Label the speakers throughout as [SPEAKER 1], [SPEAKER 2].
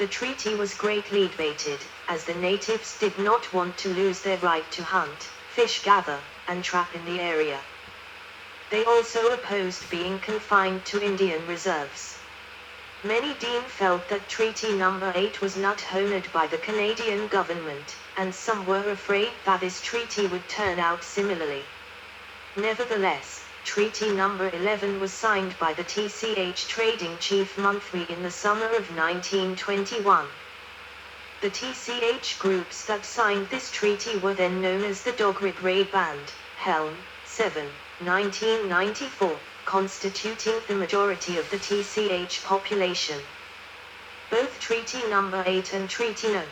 [SPEAKER 1] The treaty was greatly debated, as the natives did not want to lose their right to hunt, fish gather, and trap in the area. They also opposed being confined to Indian reserves. Many Dean felt that Treaty No. 8 was not honored by the Canadian government, and some were afraid that this treaty would turn out similarly. Nevertheless, Treaty No. 11 was signed by the TCH Trading Chief Monthly in the summer of 1921. The TCH groups that signed this treaty were then known as the Dogrib Raid Band, Helm, 7, 1994, constituting the majority of the TCH population. Both Treaty No. 8 and Treaty No.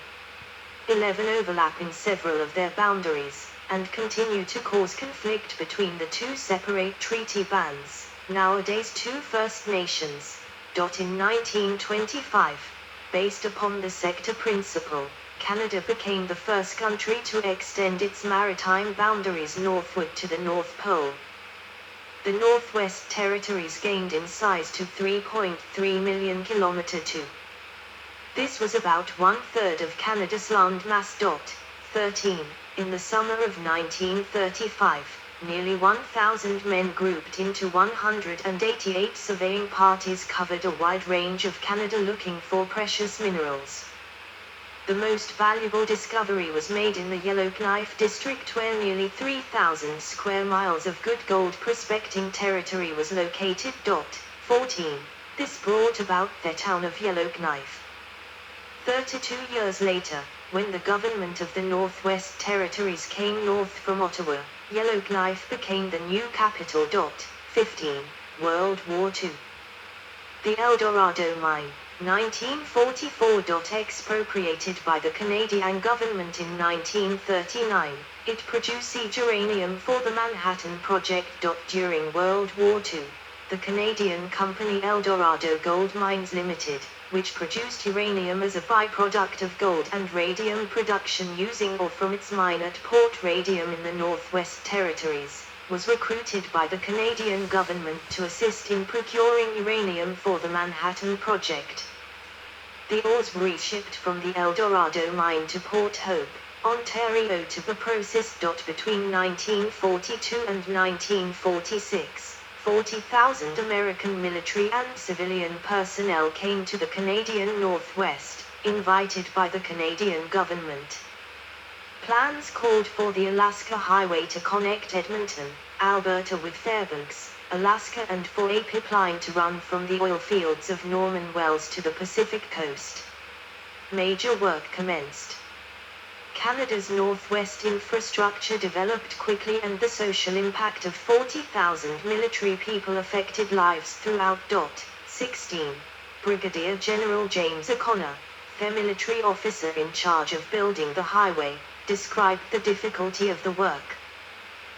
[SPEAKER 1] 11 overlap in several of their boundaries, and continue to cause conflict between the two separate treaty bands, nowadays two First Nations. In 1925, based upon the sector principle, Canada became the first country to extend its maritime boundaries northward to the North Pole. The Northwest Territories gained in size to 3.3 million km². This was about one-third of Canada's landmass. 13. In the summer of 1935, nearly 1,000 men grouped into 188 surveying parties covered a wide range of Canada looking for precious minerals. The most valuable discovery was made in the Yellowknife district, where nearly 3,000 square miles of good gold prospecting territory was located. 14. This brought about the town of Yellowknife. 32 years later, when the government of the Northwest Territories came north from Ottawa, Yellowknife became the new capital. 15. World War II. The El Dorado Mine, 1944. Expropriated by the Canadian government in 1939, it produced uranium for the Manhattan Project. During World War II, the Canadian company El Dorado Gold Mines Limited, which produced uranium as a byproduct of gold and radium production using ore from its mine at Port Radium in the Northwest Territories, was recruited by the Canadian government to assist in procuring uranium for the Manhattan Project. The ores were shipped from the El Dorado mine to Port Hope, Ontario to be processed. Between 1942 and 1946, 40,000 American military and civilian personnel came to the Canadian Northwest, invited by the Canadian government. Plans called for the Alaska Highway to connect Edmonton, Alberta with Fairbanks, Alaska, and for a pipeline to run from the oil fields of Norman Wells to the Pacific coast. Major work commenced. Canada's Northwest infrastructure developed quickly, and the social impact of 40,000 military people affected lives throughout. 16. Brigadier General James O'Connor, the military officer in charge of building the highway, described the difficulty of the work.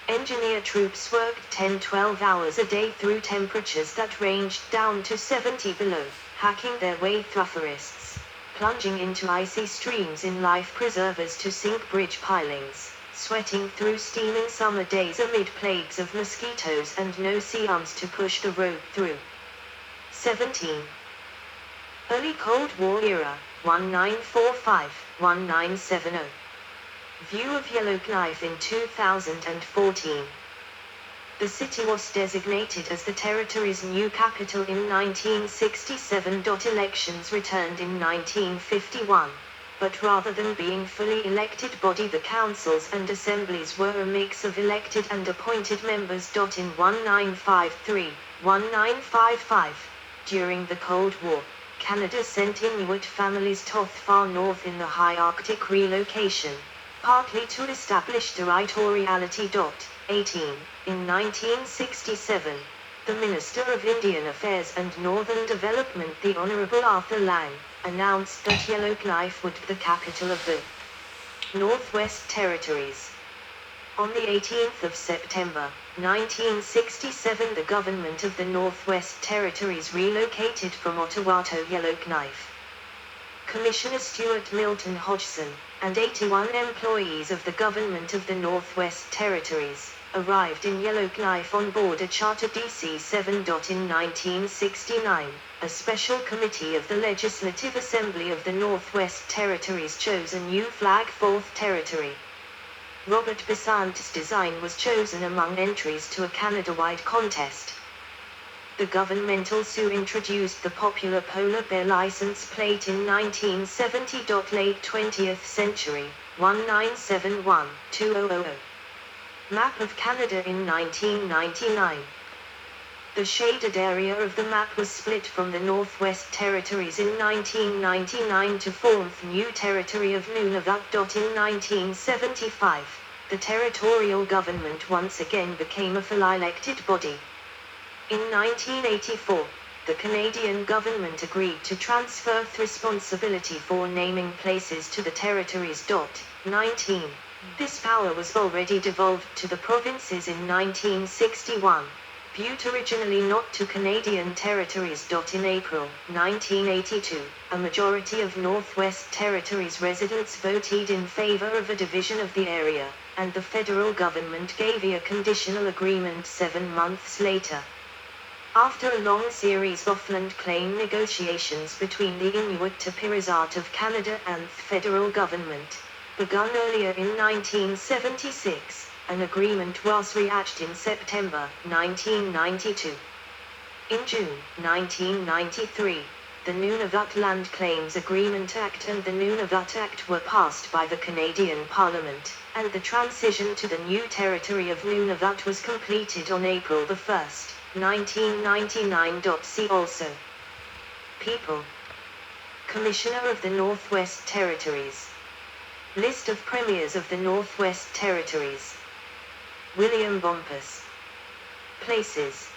[SPEAKER 1] Engineer troops worked 10-12 hours a day through temperatures that ranged down to 70 below, hacking their way through forests, plunging into icy streams in life preservers to sink bridge pilings, sweating through steaming summer days amid plagues of mosquitoes and no sea arms to push the road through. 17. Early Cold War era, 1945-1970. View of Yellowknife in 2014. The city was designated as the territory's new capital in 1967. Elections returned in 1951, but rather than being fully elected body, the councils and assemblies were a mix of elected and appointed members. In 1953-1955, during the Cold War, Canada sent Inuit families to far north in the high Arctic relocation, partly to establish territoriality. 18. In 1967, the Minister of Indian Affairs and Northern Development, the Honorable Arthur Lang, announced that Yellowknife would be the capital of the Northwest Territories. On the 18th of September, 1967, the government of the Northwest Territories relocated from Ottawa to Yellowknife. Commissioner Stuart Milton Hodgson, and 81 employees of the government of the Northwest Territories, arrived in Yellowknife on board a charter DC-7. In 1969, a special committee of the Legislative Assembly of the Northwest Territories chose a new flag 4th Territory. Robert Besant's design was chosen among entries to a Canada-wide contest. The governmental Sioux introduced the popular polar bear license plate in 1970. Late 20th century, 1971-2000. Map of Canada in 1999. The shaded area of the map was split from the Northwest Territories in 1999 to form the new territory of Nunavut. In 1975, the territorial government once again became a full elected body. In 1984, the Canadian government agreed to transfer the responsibility for naming places to the territories. 19. This power was already devolved to the provinces in 1961, but originally not to Canadian territories. In April 1982, a majority of Northwest Territories residents voted in favor of a division of the area, and the federal government gave a conditional agreement 7 months later. After a long series of land claim negotiations between the Inuit Tapirizzat of Canada and the federal government, begun earlier in 1976, an agreement was reached in September 1992. In June 1993, the Nunavut Land Claims Agreement Act and the Nunavut Act were passed by the Canadian Parliament, and the transition to the new territory of Nunavut was completed on April 1, 1999. See also: People, Commissioner of the Northwest Territories, List of Premiers of the Northwest Territories, William Bumpus, Places,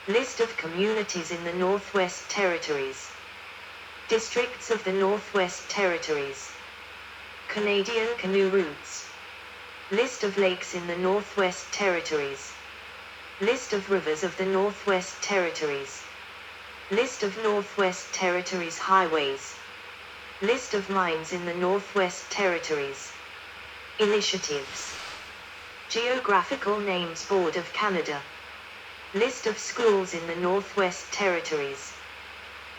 [SPEAKER 1] List of communities in the Northwest Territories, Districts of the Northwest Territories, Canadian canoe routes, List of lakes in the Northwest Territories, List of rivers of the Northwest Territories, List of Northwest Territories highways, List of mines in the Northwest Territories, Initiatives, Geographical Names Board of Canada, List of schools in the Northwest Territories,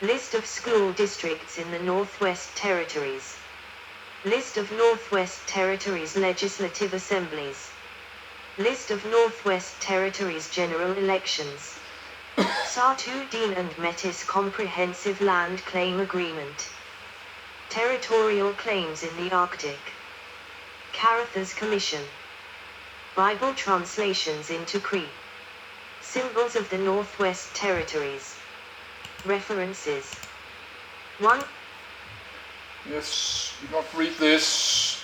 [SPEAKER 1] List of school districts in the Northwest Territories, List of Northwest Territories legislative assemblies, List of Northwest Territories general elections, Saartooth and Metis Comprehensive Land Claim Agreement, Territorial Claims in the Arctic, Caratha's Commission, Bible translations into Cree, Symbols of the Northwest Territories, References. 1.
[SPEAKER 2] Yes, you not read this.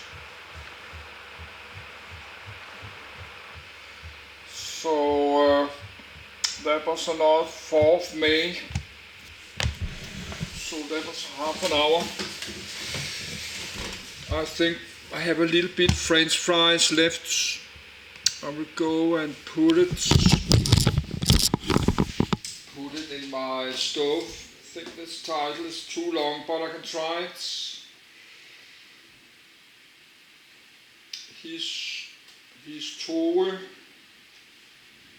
[SPEAKER 2] So that was another 4th May. So that was half an hour. I think I have a little bit French fries left. I will go and put it in my stove. I think this title is too long, but I can try it. Historie,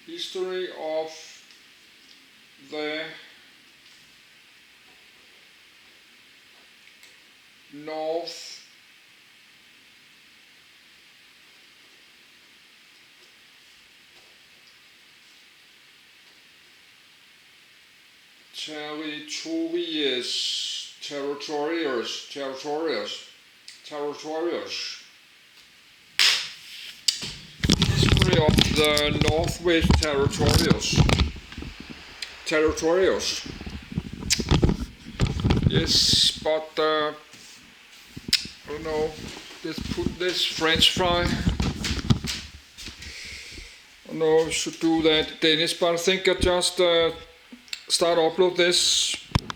[SPEAKER 2] history of the North territorials. History of the Northwest Territorials. Yes, but I don't know. Let's put this French fry. I don't know if I should do that, Dennis, but I think I just start upload this